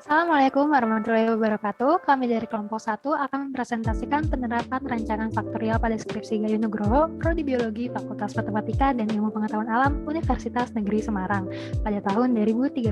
Assalamualaikum warahmatullahi wabarakatuh. Kami dari kelompok 1 akan mempresentasikan penerapan rancangan faktorial pada skripsi Gayo Nugroho, Prodi Biologi Fakultas Matematika dan Ilmu Pengetahuan Alam Universitas Negeri Semarang pada tahun 2013.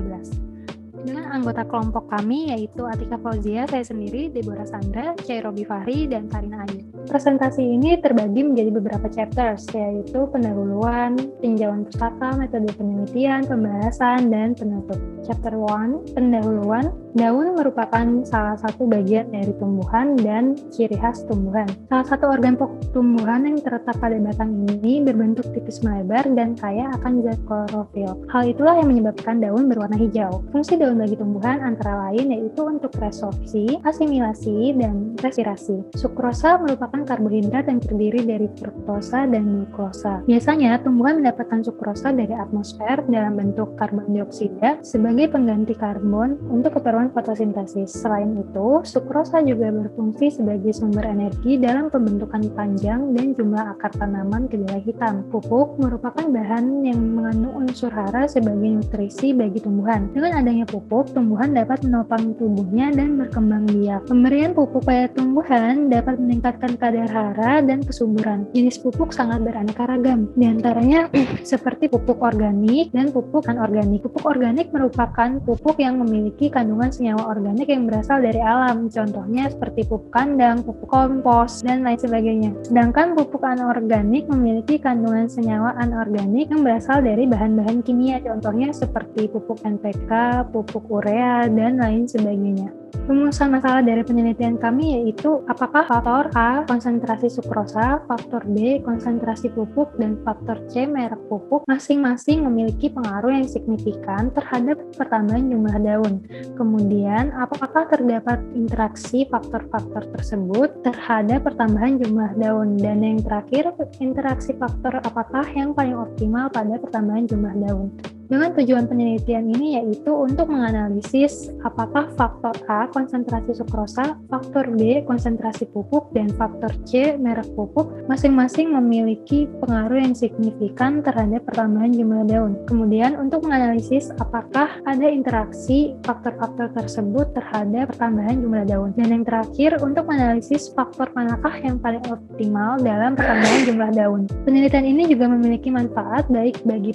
Dengan anggota kelompok kami yaitu Atika Fauzia, saya sendiri, Deborah Sandra, Robi Fahri, dan Karina Ayu. Presentasi ini terbagi menjadi beberapa chapters, yaitu pendahuluan, tinjauan pustaka, metode penelitian, pembahasan, dan penutup. Chapter 1, pendahuluan. Daun merupakan salah satu bagian dari tumbuhan dan ciri khas tumbuhan. Salah satu organ pokok tumbuhan yang terletak pada batang ini berbentuk tipis melebar dan kaya akan zat klorofil. Hal itulah yang menyebabkan daun berwarna hijau. Fungsi daun bagi tumbuhan antara lain yaitu untuk resorpsi, asimilasi, dan respirasi. Sukrosa merupakan karbohidrat yang terdiri dari fruktosa dan glukosa. Biasanya tumbuhan mendapatkan sukrosa dari atmosfer dalam bentuk karbon dioksida sebagai pengganti karbon untuk keperluan fotosintesis. Selain itu, sukrosa juga berfungsi sebagai sumber energi dalam pembentukan panjang dan jumlah akar tanaman kedelai hitam. Pupuk merupakan bahan yang mengandung unsur hara sebagai nutrisi bagi tumbuhan. Dengan adanya pupuk, tumbuhan dapat menopang tubuhnya dan berkembang biak. Pemberian pupuk pada tumbuhan dapat meningkatkan kadar hara dan kesuburan. Jenis pupuk sangat beraneka ragam. Di antaranya seperti pupuk organik dan pupuk anorganik. Pupuk organik merupakan pupuk yang memiliki kandungan senyawa organik yang berasal dari alam. Contohnya seperti pupuk kandang, pupuk kompos, dan lain sebagainya. Sedangkan pupuk anorganik memiliki kandungan senyawa anorganik yang berasal dari bahan-bahan kimia. Contohnya seperti pupuk NPK, pupuk urea, dan lain sebagainya. Rumusan masalah dari penelitian kami yaitu apakah faktor A, konsentrasi sukrosa, faktor B, konsentrasi pupuk, dan faktor C, merek pupuk, masing-masing memiliki pengaruh yang signifikan terhadap pertambahan jumlah daun. Kemudian, apakah terdapat interaksi faktor-faktor tersebut terhadap pertambahan jumlah daun? Dan yang terakhir, interaksi faktor apakah yang paling optimal pada pertambahan jumlah daun? Dengan tujuan penelitian ini yaitu untuk menganalisis apakah faktor A, konsentrasi sukrosa, faktor B, konsentrasi pupuk, dan faktor C, merek pupuk, masing-masing memiliki pengaruh yang signifikan terhadap pertambahan jumlah daun. Kemudian untuk menganalisis apakah ada interaksi faktor-faktor tersebut terhadap pertambahan jumlah daun. Dan yang terakhir, untuk menganalisis faktor manakah yang paling optimal dalam pertambahan jumlah daun. Penelitian ini juga memiliki manfaat baik bagi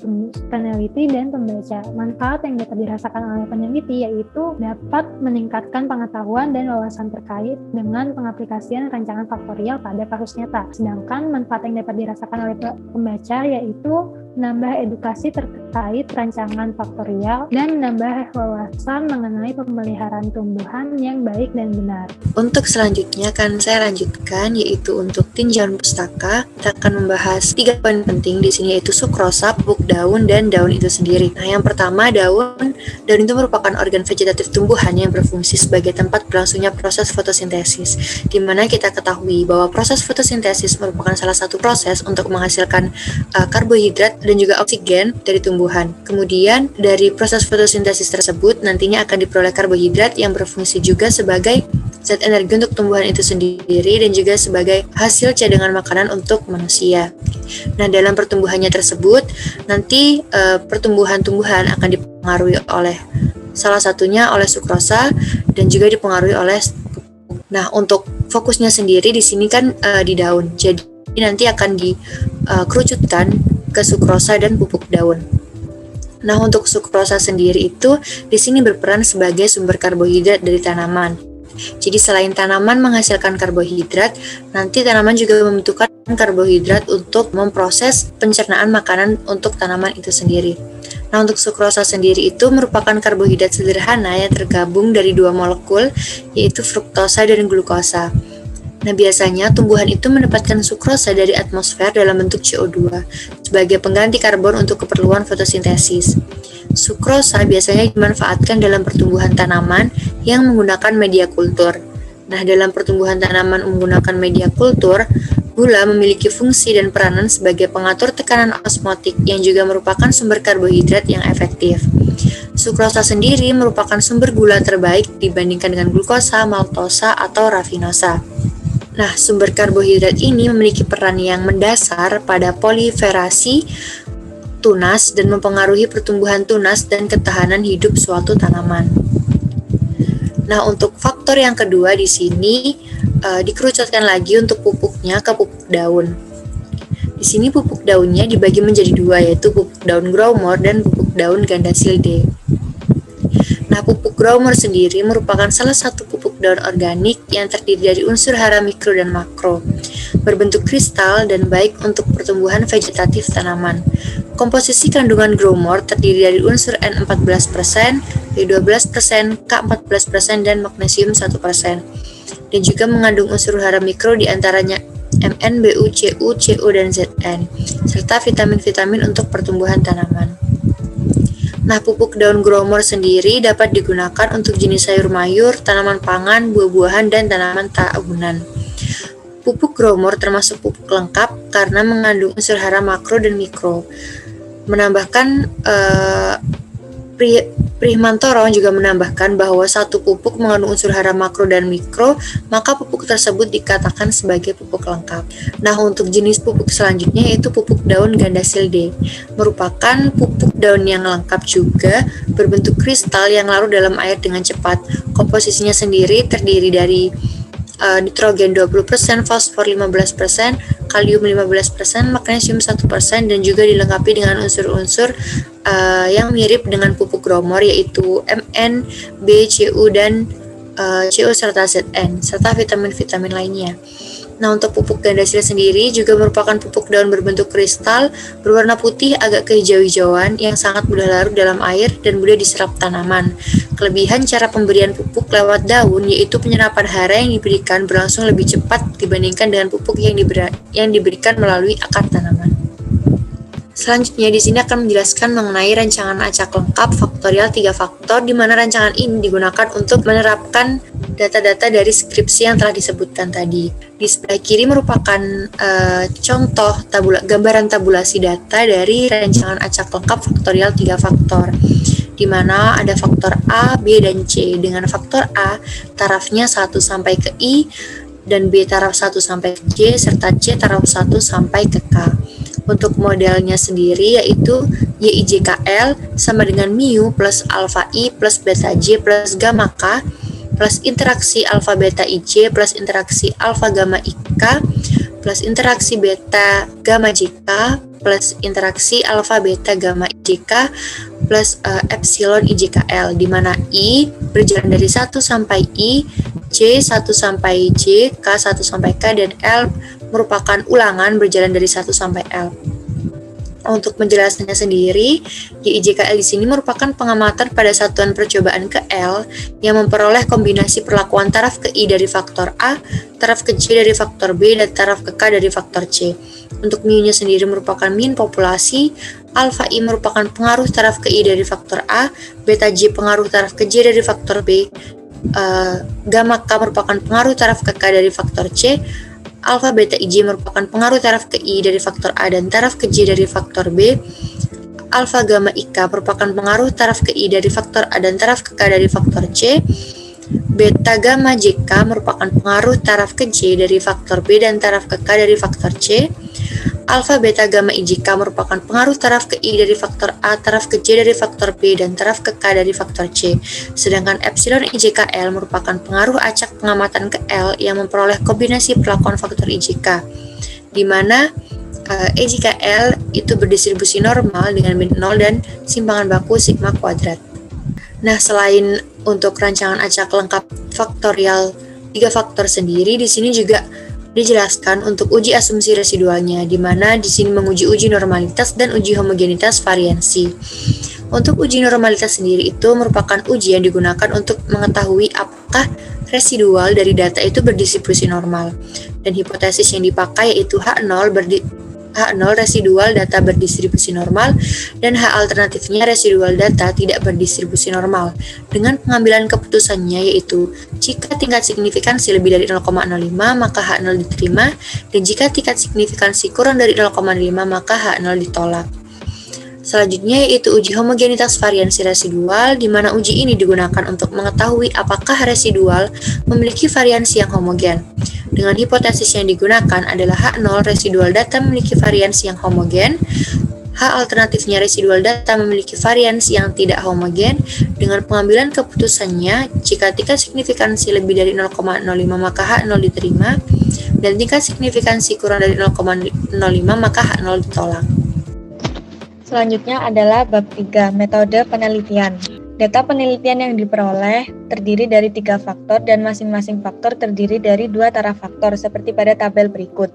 peneliti dan pembaca. Manfaat yang dapat dirasakan oleh peneliti yaitu dapat meningkatkan pengetahuan dan wawasan terkait dengan pengaplikasian rancangan faktorial pada kasus nyata. Sedangkan manfaat yang dapat dirasakan oleh pembaca yaitu menambah edukasi terkait rancangan faktorial dan menambah wawasan mengenai pemeliharaan tumbuhan yang baik dan benar. Untuk selanjutnya akan saya lanjutkan yaitu untuk tinjauan pustaka. Kita akan membahas 3 poin penting di sini yaitu sukrosa, pupuk daun, dan daun itu sendiri. Nah, yang pertama daun itu merupakan organ vegetatif tumbuhan yang berfungsi sebagai tempat berlangsungnya proses fotosintesis, di mana kita ketahui bahwa proses fotosintesis merupakan salah satu proses untuk menghasilkan karbohidrat dan juga oksigen dari tumbuhan. Kemudian dari proses fotosintesis tersebut nantinya akan diperoleh karbohidrat yang berfungsi juga sebagai zat energi untuk tumbuhan itu sendiri dan juga sebagai hasil cadangan makanan untuk manusia. Nah, dalam pertumbuhannya tersebut nanti pertumbuhan-tumbuhan akan dipengaruhi oleh salah satunya oleh sukrosa dan juga dipengaruhi oleh pupuk. Nah, untuk fokusnya sendiri di sini kan di daun. Jadi nanti akan dikerucutkan ke sukrosa dan pupuk daun. Nah, untuk sukrosa sendiri itu di sini berperan sebagai sumber karbohidrat dari tanaman. Jadi selain tanaman menghasilkan karbohidrat, nanti tanaman juga membutuhkan karbohidrat untuk memproses pencernaan makanan untuk tanaman itu sendiri. Nah, untuk sukrosa sendiri itu merupakan karbohidrat sederhana yang tergabung dari 2 molekul, yaitu fruktosa dan glukosa. Nah, biasanya tumbuhan itu mendapatkan sukrosa dari atmosfer dalam bentuk CO2 sebagai pengganti karbon untuk keperluan fotosintesis. Sukrosa biasanya dimanfaatkan dalam pertumbuhan tanaman yang menggunakan media kultur. Nah, dalam pertumbuhan tanaman menggunakan media kultur, gula memiliki fungsi dan peranan sebagai pengatur tekanan osmotik yang juga merupakan sumber karbohidrat yang efektif. Sukrosa sendiri merupakan sumber gula terbaik dibandingkan dengan glukosa, maltosa, atau rafinosa. Nah, sumber karbohidrat ini memiliki peran yang mendasar pada proliferasi tunas dan mempengaruhi pertumbuhan tunas dan ketahanan hidup suatu tanaman. Nah, untuk faktor yang kedua di sini dikerucutkan lagi untuk pupuknya ke pupuk daun. Di sini pupuk daunnya dibagi menjadi dua, yaitu pupuk daun growmore dan pupuk daun Gandasilde. Nah, pupuk growmore sendiri merupakan salah satu pupuk daun organik yang terdiri dari unsur hara mikro dan makro, berbentuk kristal dan baik untuk pertumbuhan vegetatif tanaman. Komposisi kandungan growmore terdiri dari unsur N14%, B12%, K14%, dan magnesium 1%. Dan juga mengandung unsur hara mikro diantaranya Mn, Bu, Cu, Co, dan Zn, serta vitamin-vitamin untuk pertumbuhan tanaman. Nah, pupuk daun growmore sendiri dapat digunakan untuk jenis sayur mayur, tanaman pangan, buah-buahan, dan tanaman tahunan. Pupuk growmore termasuk pupuk lengkap karena mengandung unsur hara makro dan mikro. Menambahkan Prihamantoro juga menambahkan bahwa satu pupuk mengandung unsur hara makro dan mikro, maka pupuk tersebut dikatakan sebagai pupuk lengkap. Nah, untuk jenis pupuk selanjutnya yaitu pupuk daun Gandasilde, merupakan pupuk daun yang lengkap juga, berbentuk kristal yang larut dalam air dengan cepat. Komposisinya sendiri terdiri dari nitrogen 20%, fosfor 15%, kalium 15%, magnesium 1%, dan juga dilengkapi dengan unsur-unsur yang mirip dengan pupuk growmore yaitu Mn, B, Cu, dan Co serta Zn, serta vitamin-vitamin lainnya. Nah, untuk pupuk Gandasilde sendiri juga merupakan pupuk daun berbentuk kristal, berwarna putih agak kehijau-hijauan yang sangat mudah larut dalam air dan mudah diserap tanaman. Kelebihan cara pemberian pupuk lewat daun yaitu penyerapan hara yang diberikan berlangsung lebih cepat dibandingkan dengan pupuk yang diberikan melalui akar tanaman. Selanjutnya di sini akan menjelaskan mengenai rancangan acak lengkap faktorial 3 faktor, di mana rancangan ini digunakan untuk menerapkan data-data dari skripsi yang telah disebutkan tadi. Di sebelah kiri merupakan contoh gambaran tabulasi data dari rancangan acak lengkap faktorial 3 faktor, di mana ada faktor A, B, dan C. Dengan faktor A, tarafnya 1 sampai ke I, dan B taraf 1 sampai ke J, serta C taraf 1 sampai ke K. Untuk modelnya sendiri yaitu YIJKL sama dengan mu plus alfa I plus beta J plus gamma K plus interaksi alfa beta IJ plus interaksi alfa gamma IK plus interaksi beta gamma JK plus interaksi alfa beta gamma IJK plus epsilon IJKL, di mana I berjalan dari 1 sampai I, J 1 sampai J, K 1 sampai K, dan L merupakan ulangan berjalan dari 1 sampai L. Untuk menjelaskannya sendiri, YIJKL di sini merupakan pengamatan pada satuan percobaan ke L yang memperoleh kombinasi perlakuan taraf ke I dari faktor A, taraf ke J dari faktor B, dan taraf ke K dari faktor C. Untuk mu-nya sendiri merupakan mean populasi, alfa I merupakan pengaruh taraf ke I dari faktor A, beta J pengaruh taraf ke J dari faktor B, gamma K merupakan pengaruh taraf ke K dari faktor C, alfa beta IJ merupakan pengaruh taraf ke I dari faktor A dan taraf ke J dari faktor B, alfa gamma IK merupakan pengaruh taraf ke I dari faktor A dan taraf ke K dari faktor C, beta gamma JK merupakan pengaruh taraf ke J dari faktor B dan taraf ke K dari faktor C, alfa beta gamma IJK merupakan pengaruh taraf ke I dari faktor A, taraf ke J dari faktor B, dan taraf ke K dari faktor C. Sedangkan epsilon IJKL merupakan pengaruh acak pengamatan ke L yang memperoleh kombinasi perlakuan faktor IJK, di mana IJKL itu berdistribusi normal dengan min 0 dan simpangan baku sigma kuadrat. Nah, selain untuk rancangan acak lengkap faktorial 3 faktor sendiri, di sini juga dijelaskan untuk uji asumsi residualnya, di mana di sini menguji uji normalitas dan uji homogenitas variansi. Untuk uji normalitas sendiri itu merupakan uji yang digunakan untuk mengetahui apakah residual dari data itu berdistribusi normal. Dan hipotesis yang dipakai yaitu H0 residual data berdistribusi normal, dan H alternatifnya residual data tidak berdistribusi normal. Dengan pengambilan keputusannya yaitu jika tingkat signifikansi lebih dari 0,05 maka H0 diterima, dan jika tingkat signifikansi kurang dari 0,5 maka H0 ditolak. Selanjutnya yaitu uji homogenitas variansi residual, di mana uji ini digunakan untuk mengetahui apakah residual memiliki variansi yang homogen. Dengan hipotesis yang digunakan adalah H0 residual data memiliki variansi yang homogen, H Alternatifnya residual data memiliki varians yang tidak homogen dengan pengambilan keputusannya jika tingkat signifikansi lebih dari 0,05 maka H0 diterima dan tingkat signifikansi kurang dari 0,05 maka H0 ditolak. Selanjutnya adalah bab 3, metode penelitian. Data penelitian yang diperoleh terdiri dari 3 faktor dan masing-masing faktor terdiri dari 2 taraf faktor seperti pada tabel berikut.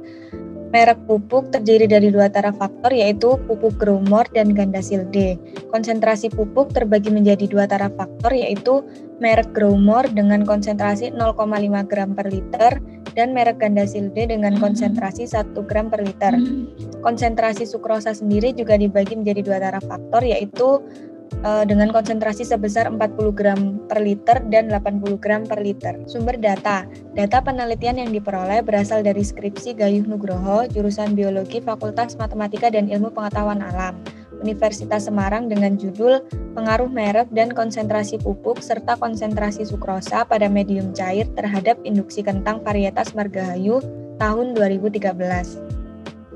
Merek pupuk terdiri dari 2 taraf faktor yaitu pupuk Growmore dan Gandasil D. Konsentrasi pupuk terbagi menjadi 2 taraf faktor yaitu merek Growmore dengan konsentrasi 0,5 gram per liter dan merek Gandasil D dengan konsentrasi 1 gram per liter. Konsentrasi sukrosa sendiri juga dibagi menjadi 2 taraf faktor yaitu dengan konsentrasi sebesar 40 gram per liter dan 80 gram per liter. Sumber data. Data penelitian yang diperoleh berasal dari skripsi Gayuh Nugroho, jurusan Biologi Fakultas Matematika dan Ilmu Pengetahuan Alam, Universitas Semarang dengan judul Pengaruh Merek dan Konsentrasi Pupuk serta Konsentrasi Sukrosa pada Medium Cair terhadap Induksi Kentang Varietas Margahayu tahun 2013.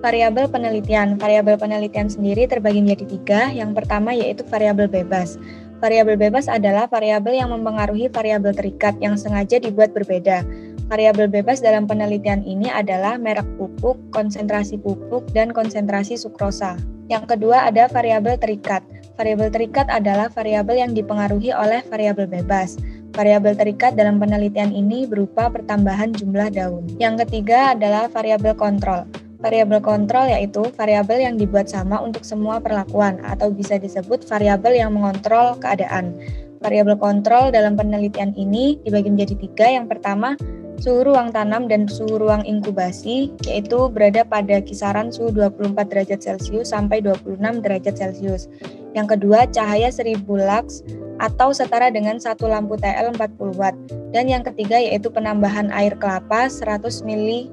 Variabel penelitian. Variabel penelitian sendiri terbagi menjadi 3. Yang pertama yaitu variabel bebas. Variabel bebas adalah variabel yang mempengaruhi variabel terikat yang sengaja dibuat berbeda. Variabel bebas dalam penelitian ini adalah merek pupuk, konsentrasi pupuk, dan konsentrasi sukrosa. Yang kedua ada variabel terikat. Variabel terikat adalah variabel yang dipengaruhi oleh variabel bebas. Variabel terikat dalam penelitian ini berupa pertambahan jumlah daun. Yang ketiga adalah variabel kontrol. Variabel kontrol yaitu variabel yang dibuat sama untuk semua perlakuan atau bisa disebut variabel yang mengontrol keadaan. Variabel kontrol dalam penelitian ini dibagi menjadi 3. Yang pertama, suhu ruang tanam dan suhu ruang inkubasi yaitu berada pada kisaran suhu 24 derajat Celcius sampai 26 derajat Celcius. Yang kedua, cahaya 1000 lux atau setara dengan 1 lampu TL 40 watt. Dan yang ketiga yaitu penambahan air kelapa 100 ml.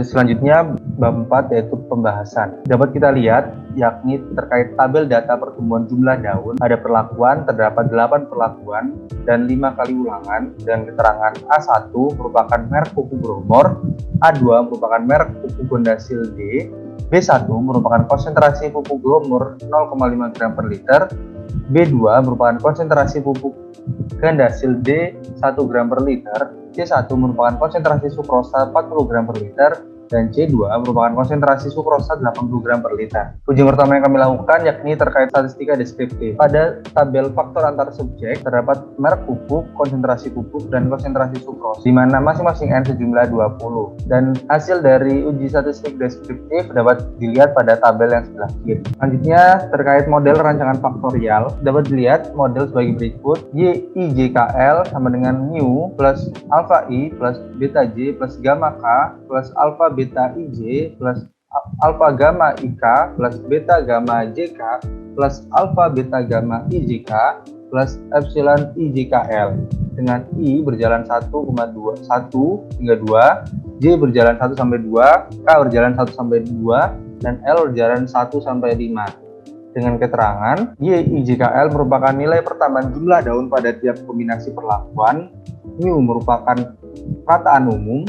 Selanjutnya bab 4 yaitu pembahasan. Dapat kita lihat yakni terkait tabel data pertumbuhan jumlah daun. Ada perlakuan, terdapat 8 perlakuan dan 5 kali ulangan dan keterangan A1 merupakan merek pupuk Growmore, A2 merupakan merek pupuk Gandasil D, B1 merupakan konsentrasi pupuk Growmore 0,5 gram per liter, B2 merupakan konsentrasi pupuk Gandasil D 1 gram per liter, C1 merupakan konsentrasi sukrosa 40 gram per liter, dan C2 merupakan konsentrasi sukrosa 80 gram per liter. Ujian pertama yang kami lakukan yakni terkait statistika deskriptif. Pada tabel faktor antar subjek terdapat merek pupuk, konsentrasi pupuk, dan konsentrasi sukrosa, di mana masing-masing N sejumlah 20. Dan hasil dari uji statistik deskriptif dapat dilihat pada tabel yang sebelah kiri. Selanjutnya terkait model rancangan faktorial dapat dilihat model sebagai berikut. YIJKL sama dengan mu plus alpha I plus beta J plus gamma K plus alpha beta IJ plus alpha gamma IK plus beta gamma JK plus alpha beta gamma IJK plus epsilon IJKL dengan I berjalan 1,1 hingga 2, J berjalan 1 sampai 2, K berjalan 1 sampai 2, dan L berjalan 1 sampai 5. Dengan keterangan, YIJKL merupakan nilai pertambahan jumlah daun pada tiap kombinasi perlakuan, mu merupakan rataan umum,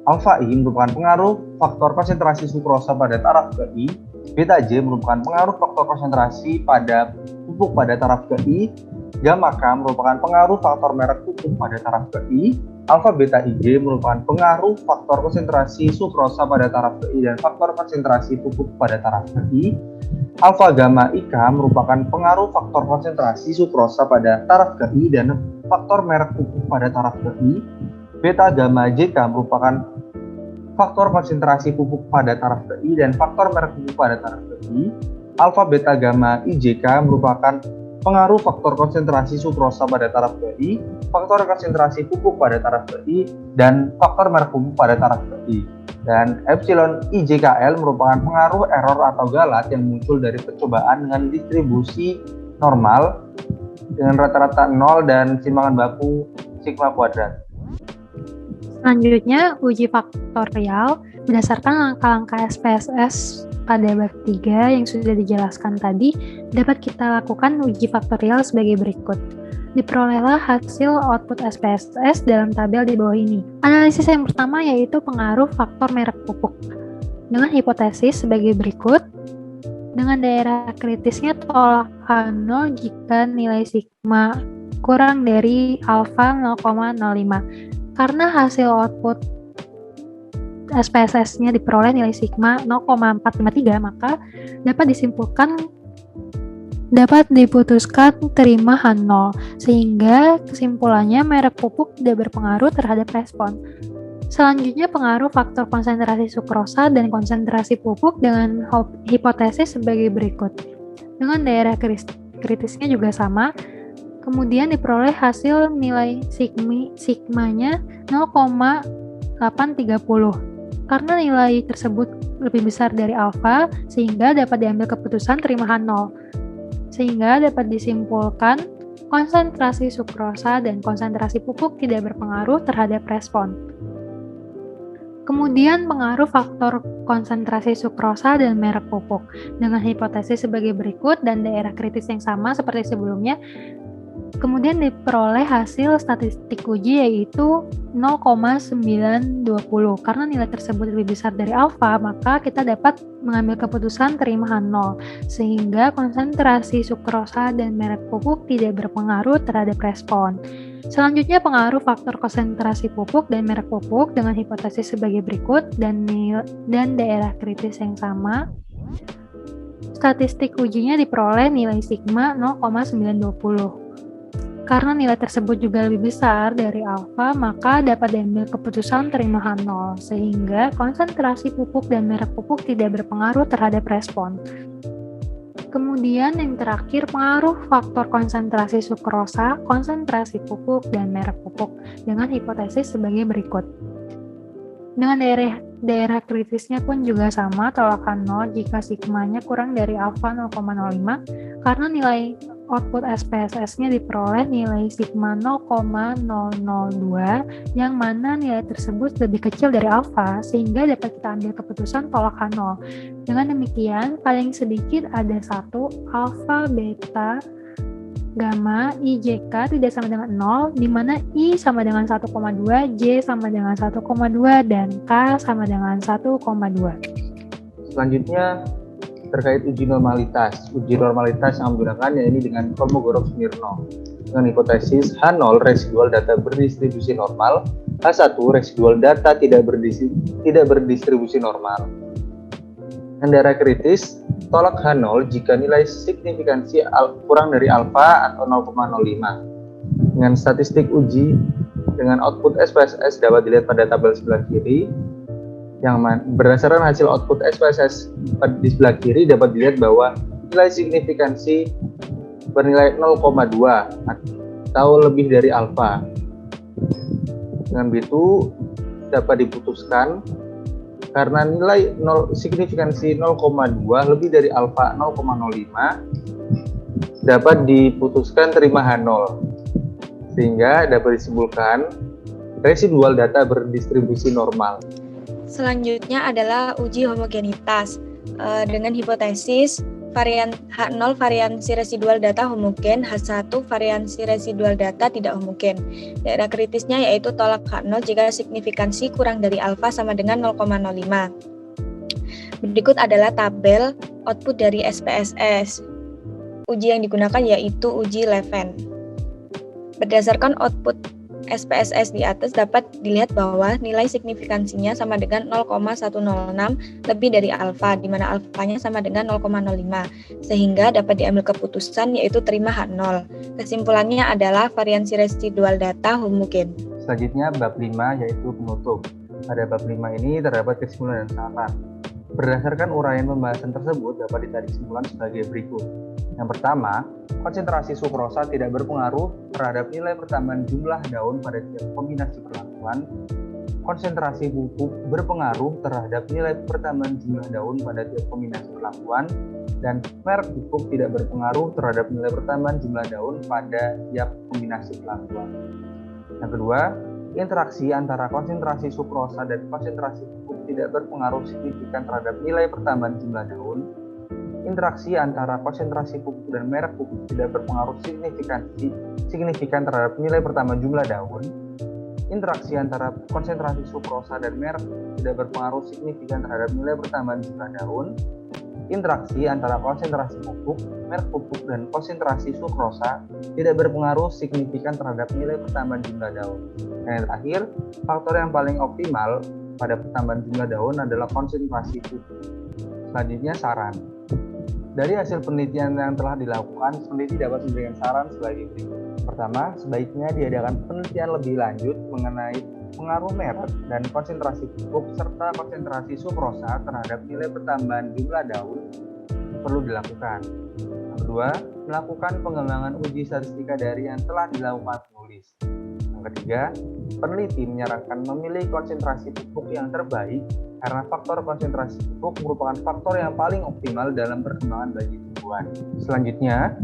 alpha I merupakan pengaruh faktor konsentrasi sukrosa pada taraf ke I, beta J merupakan pengaruh faktor konsentrasi pada pupuk pada taraf ke I, gamma K merupakan pengaruh faktor merek pupuk pada taraf ke I, alpha beta IJ merupakan pengaruh faktor konsentrasi sukrosa pada taraf ke I dan faktor konsentrasi pupuk pada taraf ke I, alpha gamma IK merupakan pengaruh faktor konsentrasi sukrosa pada taraf ke I dan faktor merek pupuk pada taraf ke I, beta gamma JK merupakan faktor konsentrasi pupuk pada taraf ke I dan faktor merek pupuk pada taraf ke I, alpha beta gamma IJK merupakan pengaruh faktor konsentrasi sukrosa pada taraf ke I, faktor konsentrasi pupuk pada taraf ke I, dan faktor merek pupuk pada taraf ke I. Dan epsilon IJKL merupakan pengaruh error atau galat yang muncul dari percobaan dengan distribusi normal dengan rata-rata 0 dan simpangan baku sigma kuadrat. Selanjutnya, uji faktorial berdasarkan langkah-langkah SPSS pada bab 3 yang sudah dijelaskan tadi, dapat kita lakukan uji faktorial sebagai berikut. Diperolehlah hasil output SPSS dalam tabel di bawah ini. Analisis yang pertama yaitu pengaruh faktor merek pupuk. Dengan hipotesis sebagai berikut, Dengan daerah kritisnya tolak H0 jika nilai sigma kurang dari alfa 0,05. Karena hasil output SPSS-nya diperoleh nilai sigma 0,453, maka dapat diputuskan terima H0, sehingga kesimpulannya merek pupuk tidak berpengaruh terhadap respon. Selanjutnya pengaruh faktor konsentrasi sukrosa dan konsentrasi pupuk dengan hipotesis sebagai berikut. Dengan daerah kritisnya juga sama, kemudian diperoleh hasil nilai sigmanya 0,830. Karena nilai tersebut lebih besar dari alfa, sehingga dapat diambil keputusan terima H0. Sehingga dapat disimpulkan konsentrasi sukrosa dan konsentrasi pupuk tidak berpengaruh terhadap respon. Kemudian pengaruh faktor konsentrasi sukrosa dan merek pupuk dengan hipotesis sebagai berikut dan daerah kritis yang sama seperti sebelumnya. Kemudian diperoleh hasil statistik uji yaitu 0,920. Karena nilai tersebut lebih besar dari alfa, maka kita dapat mengambil keputusan terima H0, sehingga konsentrasi sukrosa dan merek pupuk tidak berpengaruh terhadap respon. Selanjutnya pengaruh faktor konsentrasi pupuk dan merek pupuk dengan hipotesis sebagai berikut dan daerah kritis yang sama. Statistik ujinya diperoleh nilai sigma 0,920. Karena nilai tersebut juga lebih besar dari alfa, maka dapat diambil keputusan terima H0, sehingga konsentrasi pupuk dan merek pupuk tidak berpengaruh terhadap respon. Kemudian yang terakhir, pengaruh faktor konsentrasi sukrosa, konsentrasi pupuk, dan merek pupuk dengan hipotesis sebagai berikut. Dengan daerah kritisnya pun juga sama, tolak H0 jika sigmanya kurang dari alfa 0,05, karena nilai output SPSS-nya diperoleh nilai sigma 0,002, yang mana nilai tersebut lebih kecil dari alfa, sehingga dapat kita ambil keputusan tolak H0. Dengan demikian, paling sedikit ada 1, alfa, beta, gamma, I, JK tidak sama dengan 0, di mana I sama dengan 1,2, J sama dengan 1,2, dan K sama dengan 1,2. Selanjutnya, terkait uji normalitas. Uji normalitas yang menggunakan ini dengan Kolmogorov-Smirnov dengan hipotesis H0 residual data berdistribusi normal, H1 residual data tidak berdistribusi normal. Dan daerah kritis, tolak H0 jika nilai signifikansi kurang dari alfa atau 0,05. Dengan statistik uji dengan output SPSS dapat dilihat pada tabel sebelah kiri. Yang berdasarkan hasil output SPSS di sebelah kiri dapat dilihat bahwa nilai signifikansi bernilai 0,2 atau lebih dari alfa. Dengan begitu dapat diputuskan karena nilai signifikansi 0,2 lebih dari alfa 0,05 dapat diputuskan terima H0, sehingga dapat disimpulkan residual data berdistribusi normal. Selanjutnya adalah uji homogenitas dengan hipotesis varian H0 variansi residual data homogen, H1 variansi residual data tidak homogen. Daerah kritisnya yaitu tolak H0 jika signifikansi kurang dari alfa sama dengan 0,05. Berikut adalah tabel output dari SPSS. Uji yang digunakan yaitu uji Leven. Berdasarkan output SPSS di atas dapat dilihat bahwa nilai signifikansinya sama dengan 0,106 lebih dari alfa, di mana alfanya sama dengan 0,05, sehingga dapat diambil keputusan yaitu terima H0. Kesimpulannya adalah variansi residual data homogen. Selanjutnya bab 5 yaitu penutup. Pada bab 5 ini terdapat kesimpulan dan saran. Berdasarkan uraian pembahasan tersebut dapat ditarik kesimpulan sebagai berikut. Yang pertama, konsentrasi sukrosa tidak berpengaruh terhadap nilai pertambahan jumlah daun pada tiap kombinasi perlakuan. Konsentrasi pupuk berpengaruh terhadap nilai pertambahan jumlah daun pada tiap kombinasi perlakuan, dan merek pupuk tidak berpengaruh terhadap nilai pertambahan jumlah daun pada tiap kombinasi perlakuan. Yang kedua, interaksi antara konsentrasi sukrosa dan konsentrasi pupuk tidak berpengaruh signifikan terhadap nilai pertambahan jumlah daun. Interaksi antara konsentrasi pupuk dan merek pupuk tidak berpengaruh signifikan terhadap nilai pertambahan jumlah daun. Interaksi antara konsentrasi sukrosa dan merek tidak berpengaruh signifikan terhadap nilai pertambahan jumlah daun. Interaksi antara konsentrasi pupuk, merek pupuk, dan konsentrasi sukrosa tidak berpengaruh signifikan terhadap nilai pertambahan jumlah daun. Dan yang terakhir, faktor yang paling optimal pada pertambahan jumlah daun adalah konsentrasi pupuk. Selanjutnya, saran. Dari hasil penelitian yang telah dilakukan, peneliti dapat memberikan saran sebagai berikut. Pertama, sebaiknya diadakan penelitian lebih lanjut mengenai pengaruh merek dan konsentrasi pupuk serta konsentrasi sukrosa terhadap nilai pertambahan jumlah daun perlu dilakukan. Yang kedua, melakukan pengembangan uji statistika dari yang telah dilakukan penulis. Yang ketiga, peneliti menyarankan memilih konsentrasi pupuk yang terbaik karena faktor konsentrasi pupuk merupakan faktor yang paling optimal dalam perkembangan bagi tumbuhan. Selanjutnya,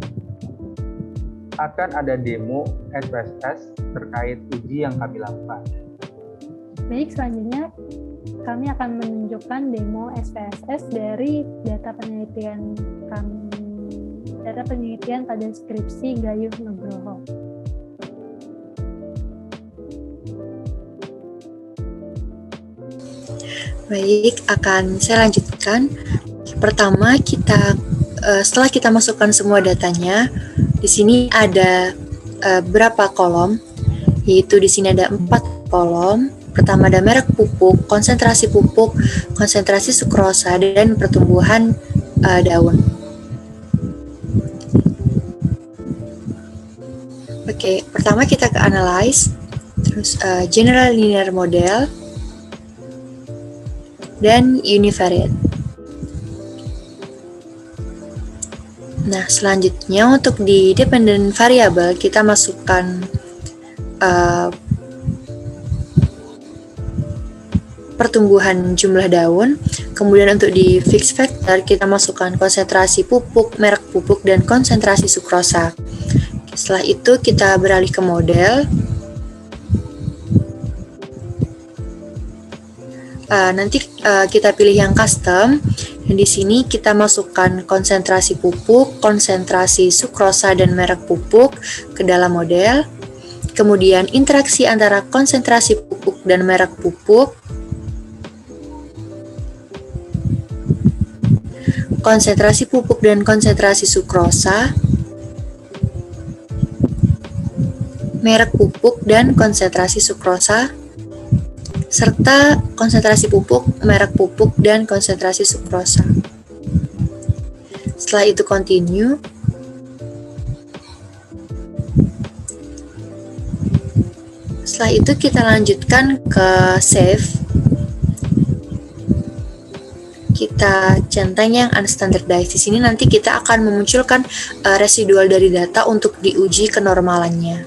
akan ada demo SPSS terkait uji yang kami lakukan. Baik, selanjutnya kami akan menunjukkan demo SPSS dari data penelitian pada skripsi Gayuh Nugroho. Baik, akan saya lanjutkan. Pertama, setelah kita masukkan semua datanya, di sini ada berapa kolom? Yaitu di sini ada 4 kolom. Pertama ada merek pupuk, konsentrasi sukrosa, dan pertumbuhan daun. Oke, pertama kita ke analyze, terus general linear model, dan univariate. Nah, selanjutnya untuk di dependent variable kita masukkan pertumbuhan jumlah daun. Kemudian untuk di fixed factor kita masukkan konsentrasi pupuk, merek pupuk, dan konsentrasi sukrosa. Setelah itu kita beralih ke model. Nanti kita pilih yang custom, dan di sini kita masukkan konsentrasi pupuk, konsentrasi sukrosa, dan merek pupuk ke dalam model. Kemudian interaksi antara konsentrasi pupuk dan merek pupuk, konsentrasi pupuk dan konsentrasi sukrosa, merek pupuk dan konsentrasi sukrosa, serta konsentrasi pupuk, merek pupuk, dan konsentrasi sukrosa. Setelah itu continue. Setelah itu kita lanjutkan ke save. Kita centang yang unstandardized. Di sini nanti kita akan memunculkan residual dari data untuk diuji kenormalannya.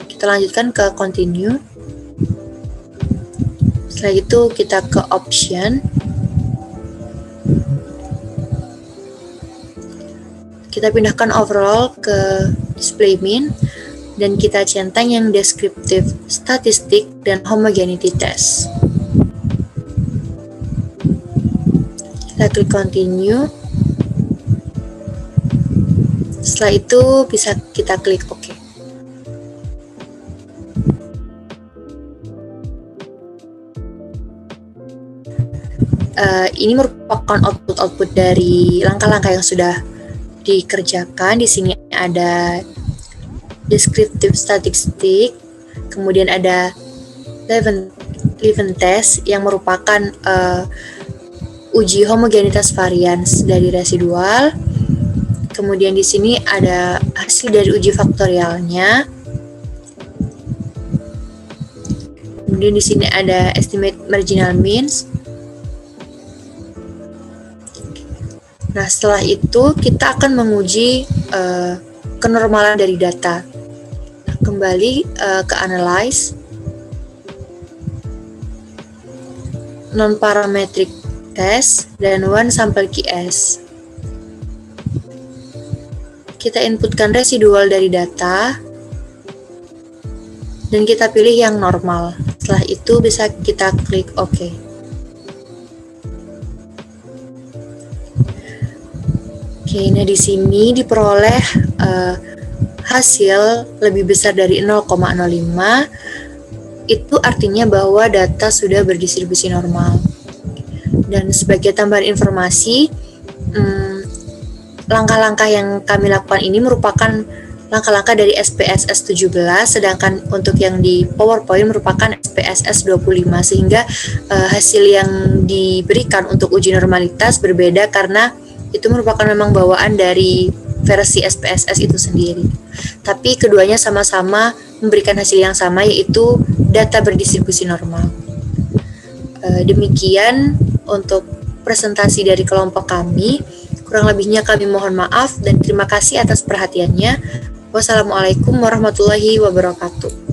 Kita lanjutkan ke continue. Setelah itu kita ke option. Kita pindahkan overall ke display mean dan kita centang yang descriptive statistic dan homogeneity test. Kita klik continue. Setelah itu bisa kita klik OK. Ini merupakan output dari langkah-langkah yang sudah dikerjakan. Di sini ada descriptive statistic, kemudian ada Levin test yang merupakan uji homogenitas varians dari residual. Kemudian di sini ada hasil dari uji faktorialnya. Kemudian di sini ada estimate marginal means. Nah, setelah itu kita akan menguji kenormalan dari data. Kembali ke analyze, non-parametric test, dan one sample QS. Kita inputkan residual dari data, dan kita pilih yang normal. Setelah itu bisa kita klik OK. Oke, nah di sini diperoleh hasil lebih besar dari 0,05. Itu artinya bahwa data sudah berdistribusi normal. Dan sebagai tambahan informasi, langkah-langkah yang kami lakukan ini merupakan langkah-langkah dari SPSS 17, sedangkan untuk yang di PowerPoint merupakan SPSS 25, sehingga hasil yang diberikan untuk uji normalitas berbeda karena itu merupakan memang bawaan dari versi SPSS itu sendiri. Tapi keduanya sama-sama memberikan hasil yang sama, yaitu data berdistribusi normal. Demikian untuk presentasi dari kelompok kami. Kurang lebihnya kami mohon maaf dan terima kasih atas perhatiannya. Wassalamualaikum warahmatullahi wabarakatuh.